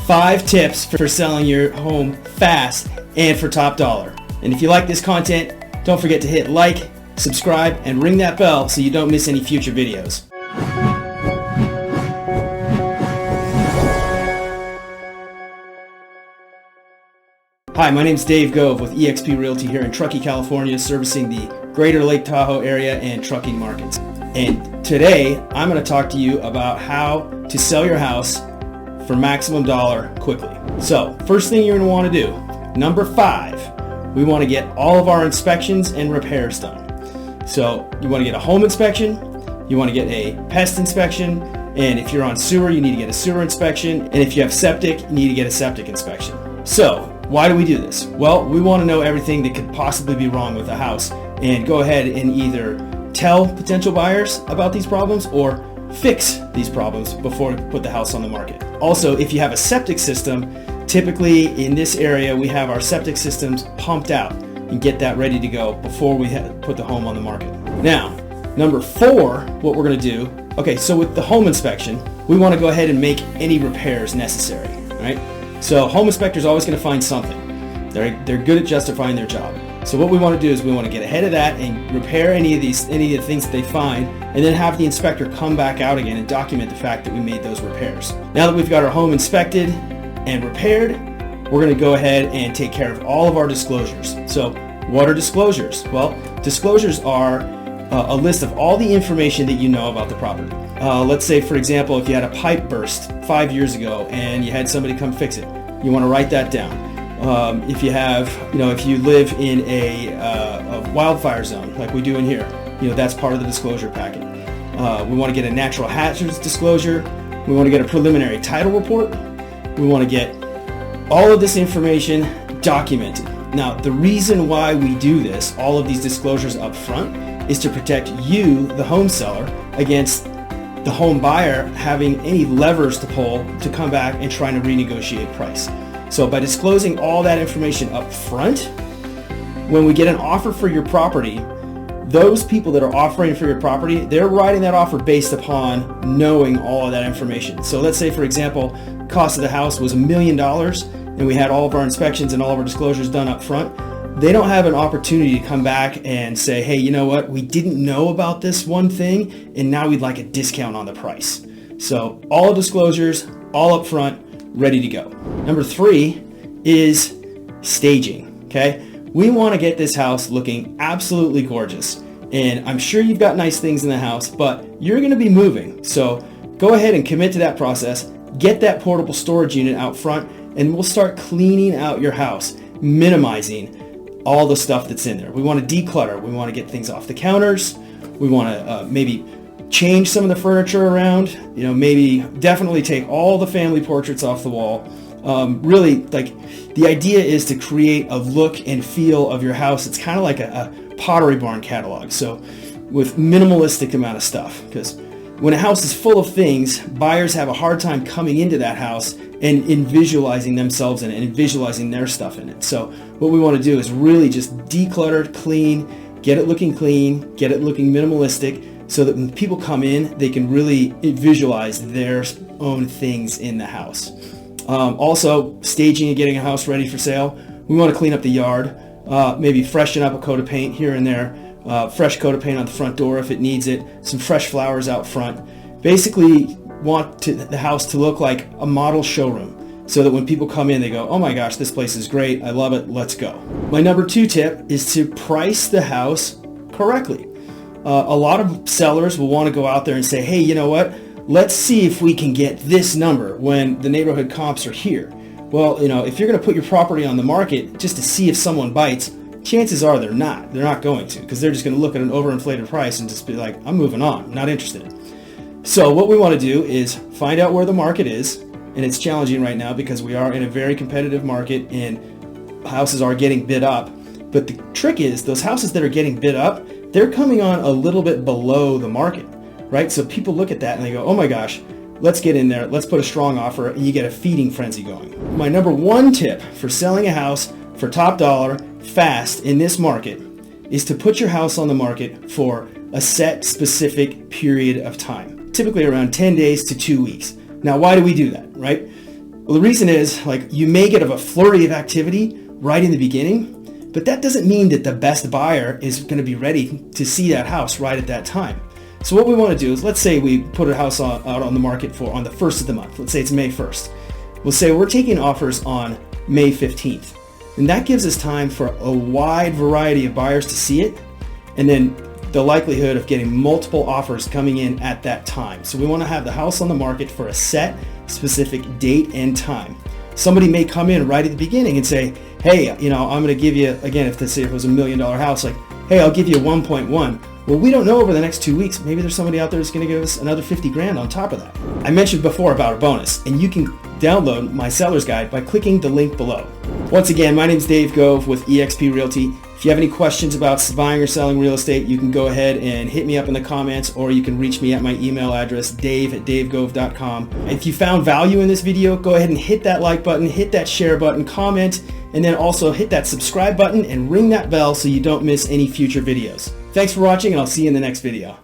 5 tips for selling your home fast and for top dollar. And if you like this content, don't forget to hit like, subscribe, and ring that bell so you don't miss any future videos. Hi, my name is Dave Gove with eXp Realty here in Truckee, California, servicing the greater Lake Tahoe area and trucking markets. And today, I'm going to talk to you about how to sell your house for maximum dollar quickly. So, first thing you're going to want to do, number 5, we want to get all of our inspections and repairs done. So, you want to get a home inspection, you want to get a pest inspection, and if you're on sewer, you need to get a sewer inspection, and if you have septic, you need to get a septic inspection. So, why do we do this? Well, we want to know everything that could possibly be wrong with the house and go ahead and either tell potential buyers about these problems or fix these problems before we put the house on the market. Also, if you have a septic system, typically in this area we have our septic systems pumped out and get that ready to go before we put the home on the market. Now, number 4, what we're going to do, okay, so with the home inspection, we want to go ahead and make any repairs necessary, right? So home inspector's always going to find something. They're good at justifying their job. So what we want to do is we want to get ahead of that and repair any of the things that they find, and then have the inspector come back out again and document the fact that we made those repairs. Now that we've got our home inspected and repaired, we're going to go ahead and take care of all of our disclosures. So what are disclosures? Well, disclosures are a list of all the information that you know about the property. Let's say, for example, if you had a pipe burst 5 years ago and you had somebody come fix it, you want to write that down. If you have, if you live in a wildfire zone like we do in here, that's part of the disclosure packet. We want to get a natural hazards disclosure. We want to get a preliminary title report. We want to get all of this information documented. Now, the reason why we do this, all of these disclosures up front, is to protect you, the home seller, against the home buyer having any levers to pull to come back and trying to renegotiate price. So by disclosing all that information up front, when we get an offer for your property, those people that are offering for your property, they're writing that offer based upon knowing all of that information. So let's say, for example, cost of the house was $1 million and we had all of our inspections and all of our disclosures done up front. They don't have an opportunity to come back and say, hey, you know what, we didn't know about this one thing and now we'd like a discount on the price. So all disclosures, all up front, ready to go. Number 3 is staging, okay? We want to get this house looking absolutely gorgeous. And I'm sure you've got nice things in the house, but you're going to be moving. So go ahead and commit to that process. Get that portable storage unit out front and we'll start cleaning out your house, minimizing all the stuff that's in there. We want to declutter. We want to get things off the counters. We want to maybe change some of the furniture around. Maybe definitely take all the family portraits off the wall. Really, like, the idea is to create a look and feel of your house. It's kind of like a Pottery Barn catalog. So with minimalistic amount of stuff, because when a house is full of things, buyers have a hard time coming into that house and in visualizing themselves in it and visualizing their stuff in it. So what we want to do is really just declutter, clean, get it looking clean, get it looking minimalistic, so that when people come in, they can really visualize their own things in the house. Also, staging and getting a house ready for sale. We want to clean up the yard, maybe freshen up a coat of paint here and there, fresh coat of paint on the front door if it needs it, some fresh flowers out front. Basically, want the house to look like a model showroom so that when people come in, they go, oh my gosh, this place is great. I love it. Let's go. My number 2 tip is to price the house correctly. A lot of sellers will want to go out there and say, hey, you know what? Let's see if we can get this number when the neighborhood comps are here. Well, if you're going to put your property on the market just to see if someone bites, chances are they're not. They're not going to, because they're just going to look at an overinflated price and just be like, I'm moving on. I'm not interested. So what we want to do is find out where the market is, and it's challenging right now because we are in a very competitive market and houses are getting bid up. But the trick is those houses that are getting bid up, they're coming on a little bit below the market, right? So people look at that and they go, oh my gosh, let's get in there, let's put a strong offer, and you get a feeding frenzy going. My number 1 tip for selling a house for top dollar fast in this market is to put your house on the market for a set specific period of time, typically around 10 days to 2 weeks. Now, why do we do that, right? Well, the reason is, like, you may get a flurry of activity right in the beginning, but that doesn't mean that the best buyer is going to be ready to see that house right at that time. So what we want to do is, let's say we put a house out on the market on the first of the month. Let's say it's May 1st. We'll say we're taking offers on May 15th. And that gives us time for a wide variety of buyers to see it, and then the likelihood of getting multiple offers coming in at that time. So we want to have the house on the market for a set specific date and time. Somebody may come in right at the beginning and say, hey, I'm going to give you, again, if it was $1 million house, like, hey, I'll give you 1.1. Well, we don't know over the next 2 weeks. Maybe there's somebody out there that's going to give us another 50 grand on top of that. I mentioned before about a bonus, and you can download my seller's guide by clicking the link below. Once again, my name is Dave Gove with eXp Realty. If you have any questions about buying or selling real estate, you can go ahead and hit me up in the comments, or you can reach me at my email address, dave@davegove.com. If you found value in this video, go ahead and hit that like button, hit that share button, comment, and then also hit that subscribe button and ring that bell so you don't miss any future videos. Thanks for watching, and I'll see you in the next video.